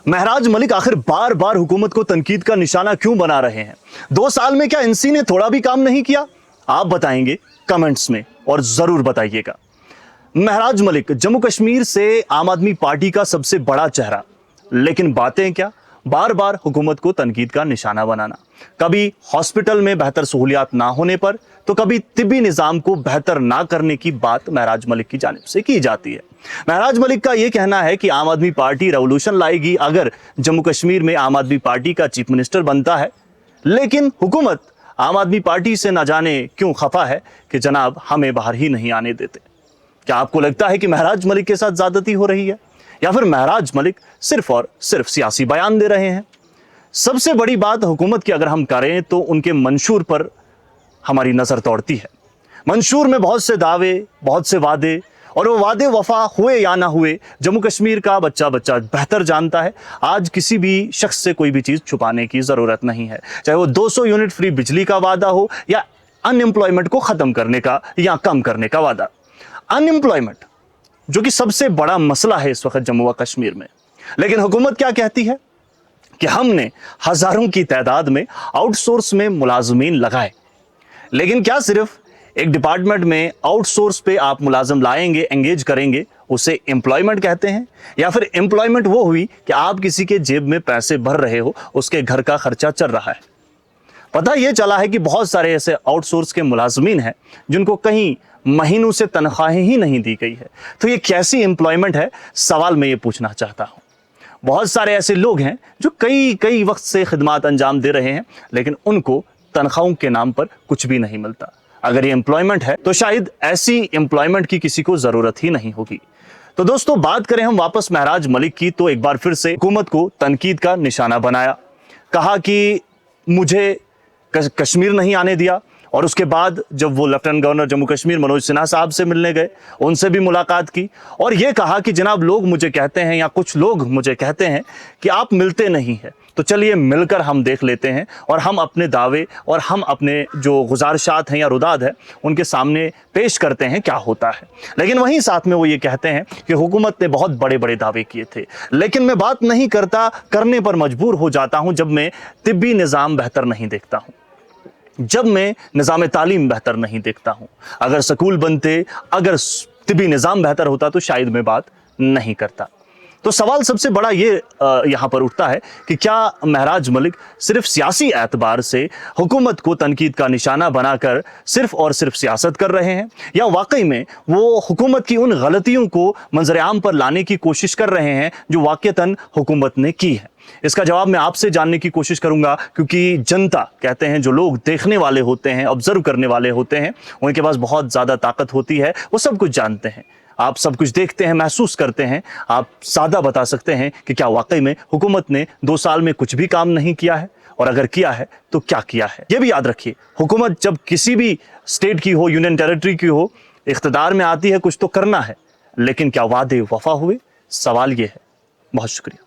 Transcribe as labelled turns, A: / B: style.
A: महराज मलिक आखिर बार बार हुकूमत को तनकीद का निशाना क्यों बना रहे हैं? 2 साल में क्या इनसी ने थोड़ा भी काम नहीं किया? आप बताएंगे कमेंट्स में और जरूर बताइएगा। महराज मलिक जम्मू कश्मीर से आम आदमी पार्टी का सबसे बड़ा चेहरा, लेकिन बातें क्या, बार बार हुकूमत को तनकीद का निशाना बनाना। कभी हॉस्पिटल में बेहतर सहूलियात ना होने पर तो कभी तिब्बी निज़ाम को बेहतर ना करने की बात महराज मलिक की जानिब से की जाती है। महराज मलिक का यह कहना है कि आम आदमी पार्टी रेवोल्यूशन लाएगी अगर जम्मू कश्मीर में आम आदमी पार्टी का चीफ मिनिस्टर बनता है, लेकिन हुकूमत आम आदमी पार्टी से न जाने क्यों खफा है कि जनाब हमें बाहर ही नहीं आने देते। क्या आपको लगता है कि महराज मलिक के साथ ज्यादती हो रही है या फिर महराज मलिक सिर्फ और सिर्फ सियासी बयान दे रहे हैं? सबसे बड़ी बात हुकूमत की अगर हम करें तो उनके मंशूर पर हमारी नजर दौड़ती है। मंशूर में बहुत से दावे, बहुत से वादे, और वो वादे वफा हुए या ना हुए जम्मू कश्मीर का बच्चा बच्चा बेहतर जानता है। आज किसी भी शख्स से कोई भी चीज छुपाने की जरूरत नहीं है, चाहे वो 200 यूनिट फ्री बिजली का वादा हो या अनएम्प्लॉयमेंट को खत्म करने का या कम करने का वादा। अनएम्प्लॉयमेंट जो कि सबसे बड़ा मसला है इस वक्त जम्मू व कश्मीर में, लेकिन हुकूमत क्या कहती है कि हमने हजारों की तादाद में आउटसोर्स में मुलाजमीन लगाए। लेकिन क्या सिर्फ एक डिपार्टमेंट में आउटसोर्स पे आप मुलाजिम लाएंगे, एंगेज करेंगे, उसे एम्प्लॉयमेंट कहते हैं? या फिर एम्प्लॉयमेंट वो हुई कि आप किसी के जेब में पैसे भर रहे हो, उसके घर का खर्चा चल रहा है। पता ये चला है कि बहुत सारे ऐसे आउटसोर्स के मुलाजमीन हैं जिनको कहीं महीनों से तनख्वाहें ही नहीं दी गई है। तो ये कैसी एम्प्लॉयमेंट है, सवाल मैं ये पूछना चाहता हूँ। बहुत सारे ऐसे लोग हैं जो कई वक्त से खिदमात अंजाम दे रहे हैं, लेकिन उनको तनख्वाहों के नाम पर कुछ भी नहीं मिलता। अगर ये एम्प्लॉयमेंट है तो शायद ऐसी एम्प्लॉयमेंट की किसी को जरूरत ही नहीं होगी। तो दोस्तों, बात करें हम वापस महराज मलिक की, तो एक बार फिर से हुकूमत को तनकीद का निशाना बनाया। कहा कि मुझे कश्मीर नहीं आने दिया, और उसके बाद जब वो लेफ्टिनेंट गवर्नर जम्मू कश्मीर मनोज सिन्हा साहब से मिलने गए, उनसे भी मुलाकात की और ये कहा कि जनाब लोग मुझे कहते हैं या कुछ लोग मुझे कहते हैं कि आप मिलते नहीं हैं, तो चलिए मिलकर हम देख लेते हैं और हम अपने दावे और हम अपने जो गुजारिशात हैं या रुदाद है उनके सामने पेश करते हैं क्या होता है। लेकिन वहीं साथ में वो ये कहते हैं कि हुकूमत ने बहुत बड़े बड़े दावे किए थे, लेकिन मैं बात नहीं करता, करने पर मजबूर हो जाता हूँ जब मैं तिब्बी निज़ाम बेहतर नहीं देखता हूँ, जब मैं निज़ाम तालीम बेहतर नहीं देखता हूँ। अगर स्कूल बनते, अगर तिब्बी निज़ाम बेहतर होता तो शायद मैं बात नहीं करता। तो सवाल सबसे बड़ा ये यहाँ पर उठता है कि क्या महराज मलिक सिर्फ सियासी एतबार से हुकूमत को तनकीद का निशाना बनाकर सिर्फ और सिर्फ सियासत कर रहे हैं, या वाकई में वो हुकूमत की उन गलतियों को मंजर-ए-आम पर लाने की कोशिश कर रहे हैं जो वाक़ईतन हुकूमत ने की है? इसका जवाब मैं आपसे जानने की कोशिश करूंगा, क्योंकि जनता, कहते हैं जो लोग देखने वाले होते हैं, ऑब्जर्व करने वाले होते हैं, उनके पास बहुत ज़्यादा ताकत होती है, वो सब कुछ जानते हैं। आप सब कुछ देखते हैं, महसूस करते हैं, आप सादा बता सकते हैं कि क्या वाकई में हुकूमत ने 2 साल में कुछ भी काम नहीं किया है, और अगर किया है तो क्या किया है। ये भी याद रखिए, हुकूमत जब किसी भी स्टेट की हो, यूनियन टेरिटरी की हो, इख्तिदार में आती है, कुछ तो करना है, लेकिन क्या वादे वफा हुए? सवाल ये है। बहुत शुक्रिया।